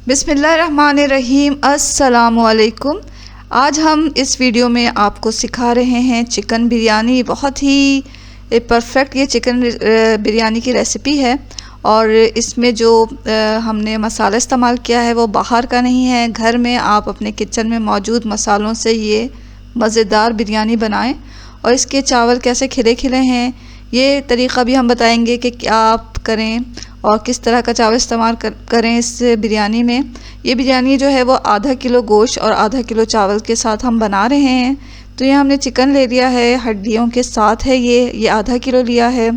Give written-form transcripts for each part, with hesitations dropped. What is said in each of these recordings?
बिस्मिल्लाहिर्रहमानिर्रहीम। अस्सलामुअलैकुम। आज हम इस वीडियो में आपको सिखा रहे हैं चिकन बिरयानी। बहुत ही परफेक्ट ये चिकन बिरयानी की रेसिपी है और इसमें जो हमने मसाला इस्तेमाल किया है वो बाहर का नहीं है। घर में आप अपने किचन में मौजूद मसालों से ये मज़ेदार बिरयानी बनाएं। और इसके चावल कैसे खिले खिले हैं ये तरीक़ा भी हम बताएंगे कि क्या आप करें और किस तरह का चावल इस्तेमाल करें इस बिरयानी में। ये बिरयानी जो है वो आधा किलो गोश्त और आधा किलो चावल के साथ हम बना रहे हैं। तो ये हमने चिकन ले लिया है, हड्डियों के साथ है ये आधा किलो लिया है।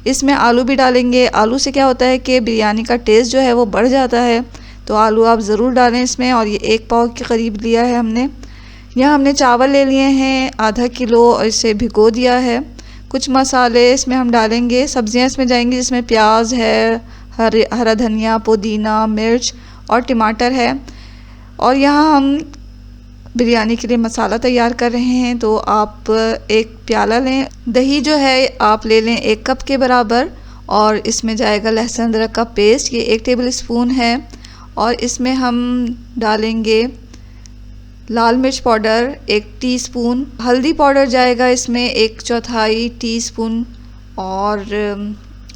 इसमें आलू भी डालेंगे। आलू से क्या होता है कि बिरयानी का टेस्ट जो है वो बढ़ जाता है, तो आलू आप ज़रूर डालें इसमें। और ये 1 पाव के करीब लिया है हमने। यहाँ हमने चावल ले लिए हैं आधा किलो और इसे भिगो दिया है। कुछ मसाले इसमें हम डालेंगे, सब्जियां इसमें जाएंगी जिसमें प्याज है, हरा धनिया, पुदीना, मिर्च और टमाटर है। और यहाँ हम बिरयानी के लिए मसाला तैयार कर रहे हैं। तो आप एक प्याला लें, दही जो है आप ले लें 1 कप के बराबर। और इसमें जाएगा लहसुन अदरक का पेस्ट, ये 1 टेबल स्पून है। और इसमें हम डालेंगे लाल मिर्च पाउडर 1 टीस्पून, हल्दी पाउडर जाएगा इसमें 1/4 टीस्पून और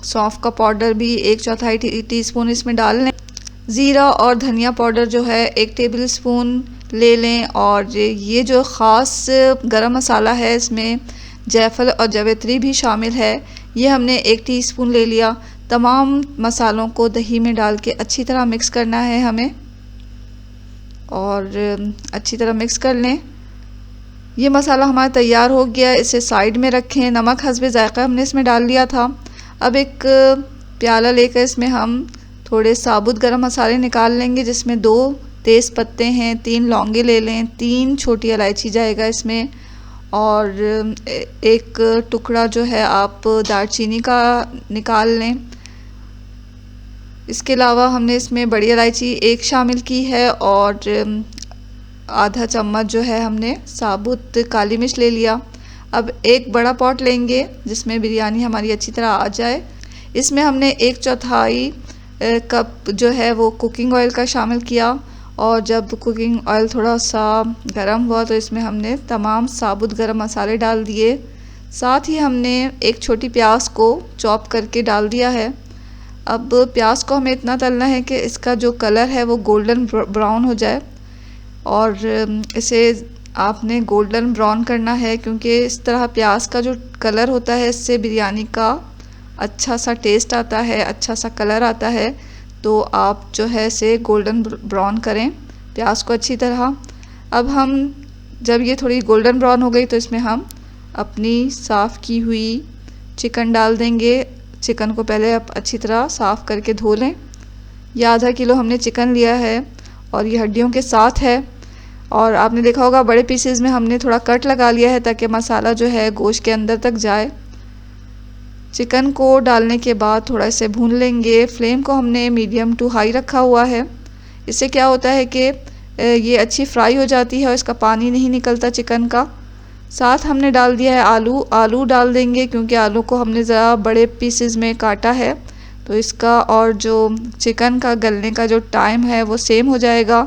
सौंफ का पाउडर भी 1/4 टीस्पून इसमें डाल लें। ज़ीरा और धनिया पाउडर जो है 1 टेबल स्पून ले लें। और ये जो ख़ास गरम मसाला है इसमें जायफल और जावित्री भी शामिल है, ये हमने 1 टीस्पून ले लिया। तमाम मसालों को दही में डाल के अच्छी तरह मिक्स करना है हमें और अच्छी तरह मिक्स कर लें। ये मसाला हमारा तैयार हो गया, इसे साइड में रखें। नमक हस्बे ज़ायक़ा हमने इसमें डाल लिया था। अब एक प्याला लेकर इसमें हम थोड़े साबुत गरम मसाले निकाल लेंगे, जिसमें 2 तेज़ पत्ते हैं, 3 लौंगे ले लें, 3 छोटी इलायची जाएगा इसमें और 1 टुकड़ा जो है आप दालचीनी का निकाल लें। इसके अलावा हमने इसमें बड़ी इलायची 1 शामिल की है और आधा चम्मच जो है हमने साबुत काली मिर्च ले लिया। अब एक बड़ा पॉट लेंगे जिसमें बिरयानी हमारी अच्छी तरह आ जाए। इसमें हमने 1/4 कप जो है वो कुकिंग ऑयल का शामिल किया। और जब कुकिंग ऑयल थोड़ा सा गर्म हुआ तो इसमें हमने तमाम साबुत गरम मसाले डाल दिए। साथ ही हमने एक छोटी प्याज को चॉप करके डाल दिया है। अब प्याज को हमें इतना तलना है कि इसका जो कलर है वो गोल्डन ब्राउन हो जाए। और इसे आपने गोल्डन ब्राउन करना है, क्योंकि इस तरह प्याज का जो कलर होता है इससे बिरयानी का अच्छा सा टेस्ट आता है, अच्छा सा कलर आता है। तो आप जो है इसे गोल्डन ब्राउन करें प्याज को अच्छी तरह। अब हम जब ये थोड़ी गोल्डन ब्राउन हो गई तो इसमें हम अपनी साफ़ की हुई चिकन डाल देंगे। चिकन को पहले आप अच्छी तरह साफ़ करके धो लें। यह आधा किलो हमने चिकन लिया है और ये हड्डियों के साथ है। और आपने देखा होगा बड़े पीसेस में हमने थोड़ा कट लगा लिया है ताकि मसाला जो है गोश्त के अंदर तक जाए। चिकन को डालने के बाद थोड़ा इसे भून लेंगे। फ्लेम को हमने मीडियम टू हाई रखा हुआ है। इससे क्या होता है कि ये अच्छी फ्राई हो जाती है और इसका पानी नहीं निकलता चिकन का। साथ हमने डाल दिया है आलू डाल देंगे, क्योंकि आलू को हमने ज़रा बड़े पीसेस में काटा है तो इसका और जो चिकन का गलने का जो टाइम है वो सेम हो जाएगा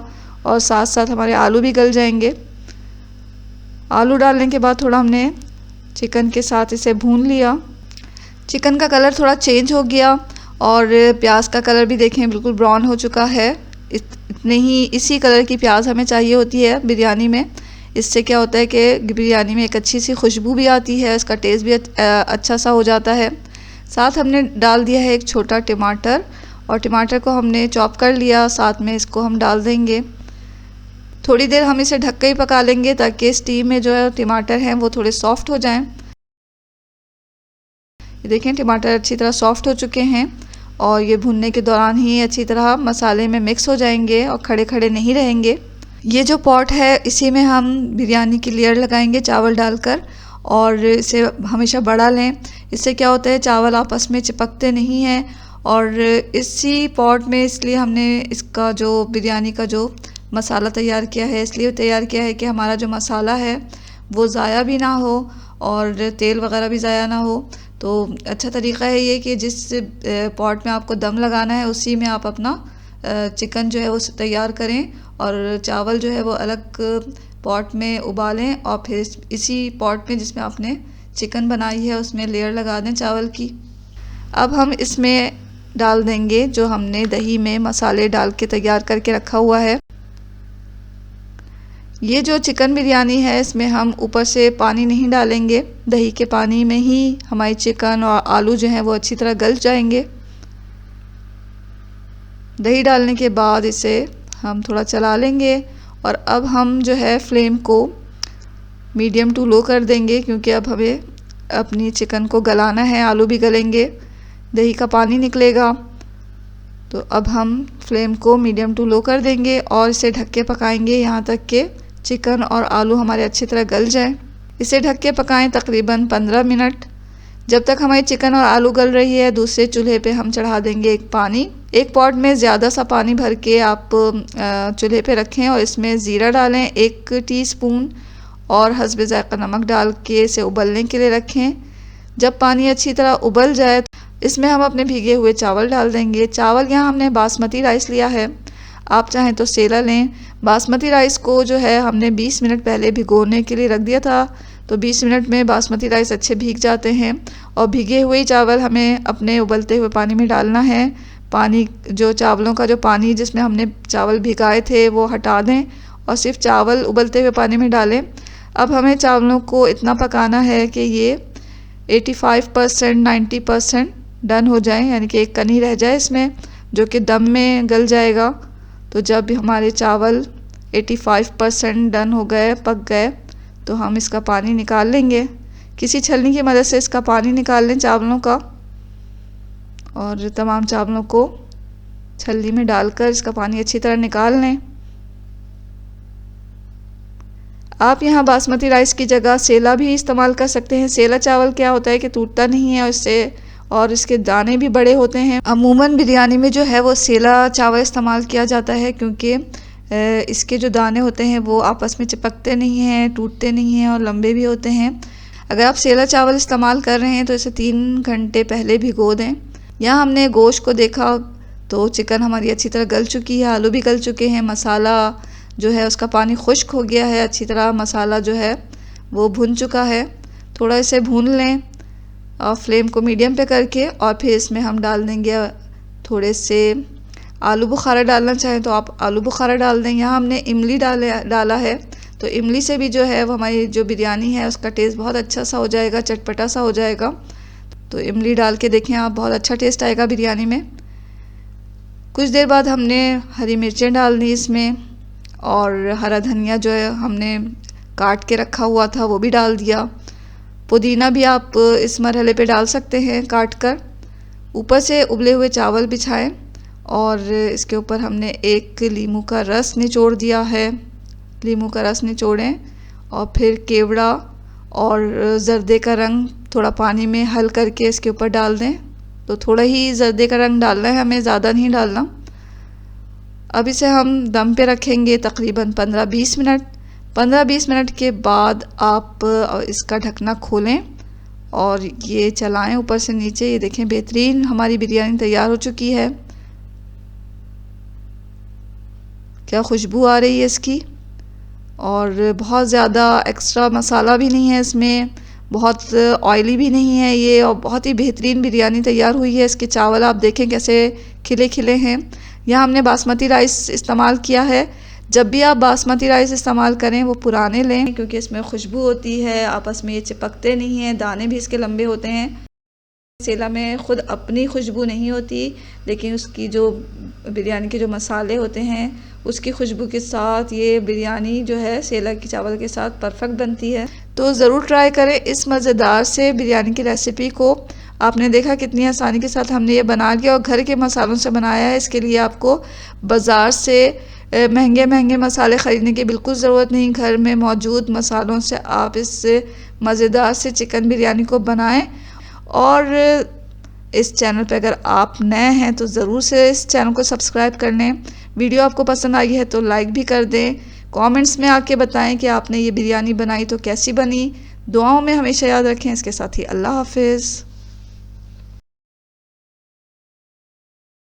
और साथ साथ हमारे आलू भी गल जाएंगे। आलू डालने के बाद थोड़ा हमने चिकन के साथ इसे भून लिया। चिकन का कलर थोड़ा चेंज हो गया और प्याज का कलर भी देखें बिल्कुल ब्राउन हो चुका है। इतने ही इसी कलर की प्याज हमें चाहिए होती है बिरयानी में। इससे क्या होता है कि बिरयानी में एक अच्छी सी खुशबू भी आती है, इसका टेस्ट भी अच्छा सा हो जाता है। साथ हमने डाल दिया है 1 छोटा टमाटर और टमाटर को हमने चॉप कर लिया, साथ में इसको हम डाल देंगे। थोड़ी देर हम इसे ढक के ही पका लेंगे ताकि स्टीम में जो है टमाटर हैं वो थोड़े सॉफ्ट हो जाएं। ये देखें टमाटर अच्छी तरह सॉफ्ट हो चुके हैं और ये भुनने के दौरान ही अच्छी तरह मसाले में मिक्स हो जाएंगे और खड़े खड़े नहीं रहेंगे। ये जो पॉट है इसी में हम बिरयानी की लेयर लगाएंगे चावल डालकर और इसे हमेशा बड़ा लें। इससे क्या होता है चावल आपस में चिपकते नहीं हैं। और इसी पॉट में इसलिए हमने इसका जो बिरयानी का जो मसाला तैयार किया है इसलिए तैयार किया है कि हमारा जो मसाला है वो ज़ाया भी ना हो और तेल वगैरह भी ज़ाया ना हो। तो अच्छा तरीक़ा है ये कि जिस पॉट में आपको दम लगाना है उसी में आप अपना चिकन जो है वो तैयार करें और चावल जो है वो अलग पॉट में उबालें और फिर इसी पॉट में जिसमें आपने चिकन बनाई है उसमें लेयर लगा दें चावल की। अब हम इसमें डाल देंगे जो हमने दही में मसाले डाल के तैयार करके रखा हुआ है। ये जो चिकन बिरयानी है इसमें हम ऊपर से पानी नहीं डालेंगे, दही के पानी में ही हमारी चिकन और आलू जो हैं वो अच्छी तरह गल जाएंगे। दही डालने के बाद इसे हम थोड़ा चला लेंगे और अब हम जो है फ्लेम को मीडियम टू लो कर देंगे, क्योंकि अब हमें अपनी चिकन को गलाना है, आलू भी गलेंगे, दही का पानी निकलेगा। तो अब हम फ्लेम को मीडियम टू लो कर देंगे और इसे ढक के पकाएंगे यहाँ तक कि चिकन और आलू हमारे अच्छी तरह गल जाएं। इसे ढक के पकाएं तकरीबन 15 मिनट। जब तक हमारी चिकन और आलू गल रही है दूसरे चूल्हे पे हम चढ़ा देंगे एक पॉट में ज़्यादा सा पानी भर के आप चूल्हे पे रखें और इसमें ज़ीरा डालें 1 टीस्पून और हस्बे ज़ायक़ा नमक डाल के इसे उबलने के लिए रखें। जब पानी अच्छी तरह उबल जाए इसमें हम अपने भीगे हुए चावल डाल देंगे। चावल यहाँ हमने बासमती राइस लिया है, आप चाहें तो सेला लें। बासमती राइस को जो है हमने 20 मिनट पहले भिगोने के लिए रख दिया था, तो 20 मिनट में बासमती राइस अच्छे भीग जाते हैं। और भीगे हुए चावल हमें अपने उबलते हुए पानी में डालना है। पानी जो चावलों का जो पानी जिसमें हमने चावल भिगाए थे वो हटा दें और सिर्फ चावल उबलते हुए पानी में डालें। अब हमें चावलों को इतना पकाना है कि ये 85% 90% डन हो जाए, यानी कि एक कनी रह जाए इसमें जो कि दम में गल जाएगा। तो जब हमारे चावल 85% डन हो गए, पक गए, तो हम इसका पानी निकाल लेंगे। किसी छलनी की मदद से इसका पानी निकाल लें चावलों का और तमाम चावलों को छलनी में डालकर इसका पानी अच्छी तरह निकाल लें। आप यहाँ बासमती राइस की जगह सेला भी इस्तेमाल कर सकते हैं। सेला चावल क्या होता है कि टूटता नहीं है और इसके दाने भी बड़े होते हैं। अमूमन बिरयानी में जो है वो सेला चावल इस्तेमाल किया जाता है, क्योंकि इसके जो दाने होते हैं वो आपस में चिपकते नहीं हैं, टूटते नहीं हैं और लंबे भी होते हैं। अगर आप सेला चावल इस्तेमाल कर रहे हैं तो इसे 3 घंटे पहले भिगो दें। यहाँ हमने गोश्त को देखा तो चिकन हमारी अच्छी तरह गल चुकी है, आलू भी गल चुके हैं, मसाला जो है उसका पानी खुश्क हो गया है, अच्छी तरह मसाला जो है वो भुन चुका है। थोड़ा इसे भून लें और फ्लेम को मीडियम पे करके, और फिर इसमें हम डाल देंगे थोड़े से आलू बुखारा। डालना चाहें तो आप आलू बुखारा डाल दें। यहाँ हमने इमली डाला है, तो इमली से भी जो है वो हमारी जो बिरयानी है उसका टेस्ट बहुत अच्छा सा हो जाएगा, चटपटा सा हो जाएगा। तो इमली डाल के देखें आप, बहुत अच्छा टेस्ट आएगा बिरयानी में। कुछ देर बाद हमने हरी मिर्चें डाल दी इसमें और हरा धनिया जो है हमने काट के रखा हुआ था वो भी डाल दिया। पुदीना भी आप इस मरहले पे डाल सकते हैं काट कर। ऊपर से उबले हुए चावल बिछाएं और इसके ऊपर हमने 1 लीमू का रस निचोड़ दिया है। लीमू का रस निचोड़ें और फिर केवड़ा और ज़र्दे का रंग थोड़ा पानी में हल करके इसके ऊपर डाल दें। तो थोड़ा ही ज़र्दे का रंग डालना है हमें, ज़्यादा नहीं डालना। अब इसे हम दम पे रखेंगे तकरीबन 15-20 मिनट। 15-20 मिनट के बाद आप इसका ढकना खोलें और ये चलाएं ऊपर से नीचे। ये देखें बेहतरीन हमारी बिरयानी तैयार हो चुकी है। क्या खुशबू आ रही है इसकी, और बहुत ज़्यादा एक्स्ट्रा मसाला भी नहीं है इसमें, बहुत ऑयली भी नहीं है ये, और बहुत ही बेहतरीन बिरयानी तैयार हुई है। इसके चावल आप देखें कैसे खिले खिले हैं। यहाँ हमने बासमती राइस इस्तेमाल किया है। जब भी आप बासमती राइस इस्तेमाल करें वो पुराने लें, क्योंकि इसमें खुशबू होती है, आपस में ये चिपकते नहीं हैं, दाने भी इसके लंबे होते हैं। सेला में ख़ुद अपनी खुशबू नहीं होती, लेकिन उसकी जो बिरयानी के जो मसाले होते हैं उसकी खुशबू के साथ ये बिरयानी जो है सेला के चावल के साथ परफेक्ट बनती है। तो ज़रूर ट्राई करें इस मज़ेदार से बिरयानी की रेसिपी को। आपने देखा कितनी आसानी के साथ हमने ये बना लिया और घर के मसालों से बनाया है। इसके लिए आपको बाज़ार से महंगे महंगे मसाले ख़रीदने की बिल्कुल ज़रूरत नहीं। घर में मौजूद मसालों से आप इस मज़ेदार से चिकन बिरयानी को बनाएं। और इस चैनल पे अगर आप नए हैं तो ज़रूर से इस चैनल को सब्सक्राइब कर लें। वीडियो आपको पसंद आई है तो लाइक भी कर दें। कमेंट्स में आके बताएं कि आपने ये बिरयानी बनाई तो कैसी बनी। दुआओं में हमेशा याद रखें। इसके साथ ही अल्लाह हाफिज़।